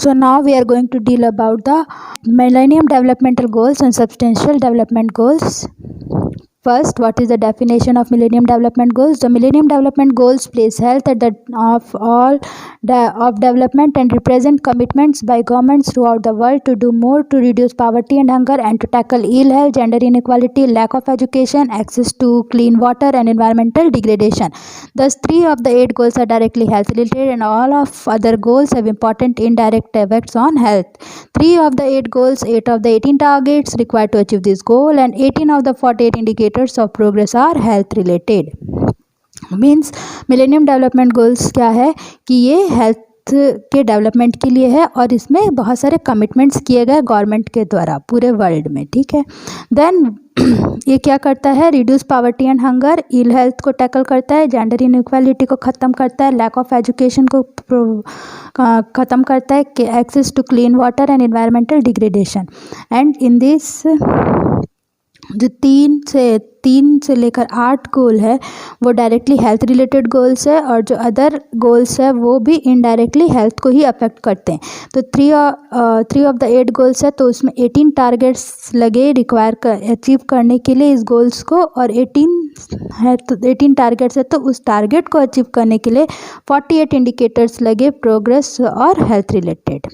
So now we are going to deal about the Millennium Developmental Goals and Substantial Development Goals. First, what is the definition of Millennium Development Goals? The Millennium Development Goals place health at the of all of development and represent commitments by governments throughout the world to do more to reduce poverty and hunger and to tackle ill health, gender inequality, lack of education, access to clean water and environmental degradation. Thus, 3 of the 8 goals are directly health related and all of other goals have important indirect effects on health. 3 of the 8 goals, 8 of the 18 targets required to achieve this goal and 18 of the 48 indicators of progress are health related. Means millennium development goals क्या है कि ये health के development के लिए है और इसमें बहुत सारे कमिटमेंट्स किए गए गवर्नमेंट के द्वारा पूरे वर्ल्ड में, ठीक है. देन ये क्या करता है? Reduce poverty and hunger, ill health को टैकल करता है, जेंडर इनइक्वालिटी को ख़त्म करता है, लैक ऑफ एजुकेशन को ख़त्म करता है, access to clean water and environmental degradation. And in this जो 3 से लेकर 8 गोल है वो डायरेक्टली हेल्थ रिलेटेड गोल्स है और जो अदर गोल्स है वो भी इनडायरेक्टली हेल्थ को ही अफेक्ट करते हैं. तो 3 ऑफ द 8 गोल्स है तो उसमें 18 टारगेट्स लगे अचीव करने के लिए इस गोल्स को और 18 है तो 18 टारगेट्स है तो उस टारगेट को अचीव करने के लिए 48 इंडिकेटर्स लगे प्रोग्रेस और health related.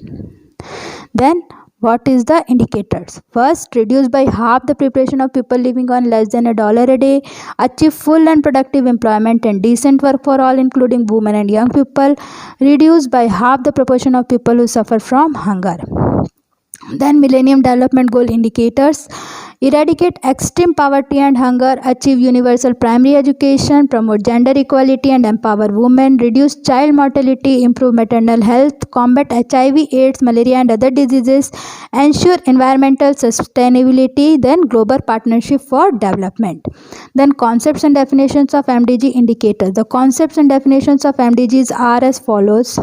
Then what is the indicators? First, reduce by half the preparation of people living on less than $1 a day, achieve full and productive employment and decent work for all including women and young people, reduce by half the proportion of people who suffer from hunger. Then Millennium Development Goal indicators: eradicate extreme poverty and hunger, achieve universal primary education, promote gender equality and empower women, reduce child mortality, improve maternal health, combat HIV, AIDS, malaria and other diseases, ensure environmental sustainability, then global partnership for development. Then concepts and definitions of MDG indicators. The concepts and definitions of MDGs are as follows.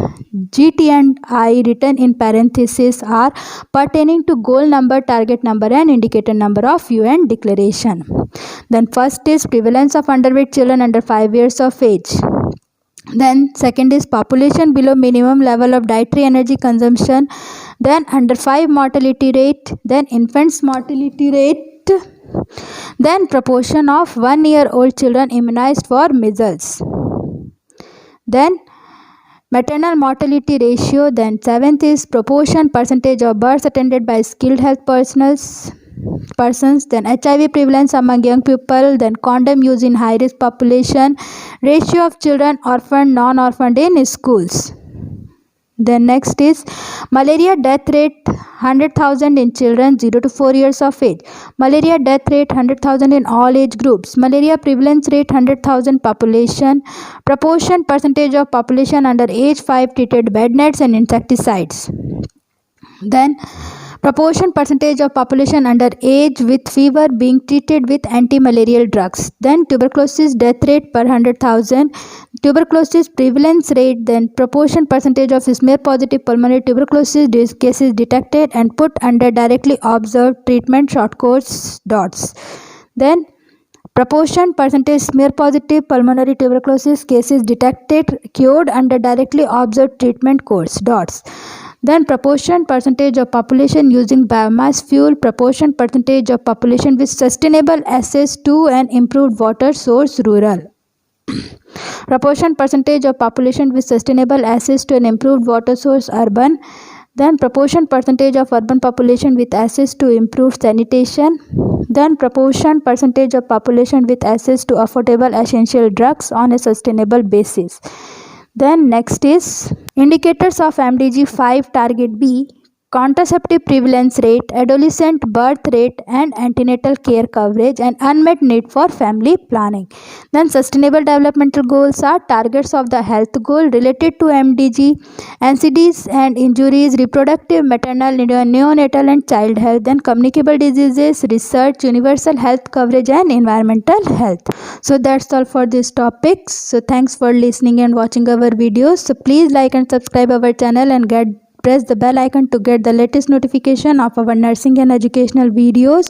G, T and I written in parentheses are pertaining to goal number, target number and indicator number of UN declaration. Then first is prevalence of underweight children under 5 years of age. Then second is population below minimum level of dietary energy consumption. Then under 5 mortality rate. Then infants mortality rate. Then proportion of 1-year-old children immunized for measles. Then maternal mortality ratio. Then 7th is proportion percentage of births attended by skilled health persons. Then HIV prevalence among young people. Then condom use in high risk population, ratio of children orphaned non-orphaned in schools. Then next is malaria death rate 100,000 in children 0 to 4 years of age, malaria death rate 100,000 in all age groups, malaria prevalence rate 100,000 population, proportion percentage of population under age 5 treated bed nets and insecticides. Then proportion percentage of population under age with fever being treated with anti-malarial drugs. Then tuberculosis death rate per 100,000, tuberculosis prevalence rate, then proportion percentage of smear positive pulmonary tuberculosis cases detected and put under directly observed treatment short course dots. Then proportion percentage smear positive pulmonary tuberculosis cases detected cured under directly observed treatment course dots. Then proportion percentage of population using biomass fuel, proportion percentage of population with sustainable access to an improved water source rural, proportion percentage of population with sustainable access to an improved water source urban, then proportion percentage of urban population with access to improved sanitation, then proportion percentage of population with access to affordable essential drugs on a sustainable basis. Then next is indicators of MDG 5 target B: contraceptive prevalence rate, adolescent birth rate and antenatal care coverage and unmet need for family planning. Then sustainable developmental goals are targets of the health goal related to MDG, NCDs and injuries, reproductive, maternal, neonatal and child health, then communicable diseases, research, universal health coverage and environmental health. So that's all for this topic. So thanks for listening and watching our videos. So please like and subscribe our channel and press the bell icon to get the latest notification of our nursing and educational videos.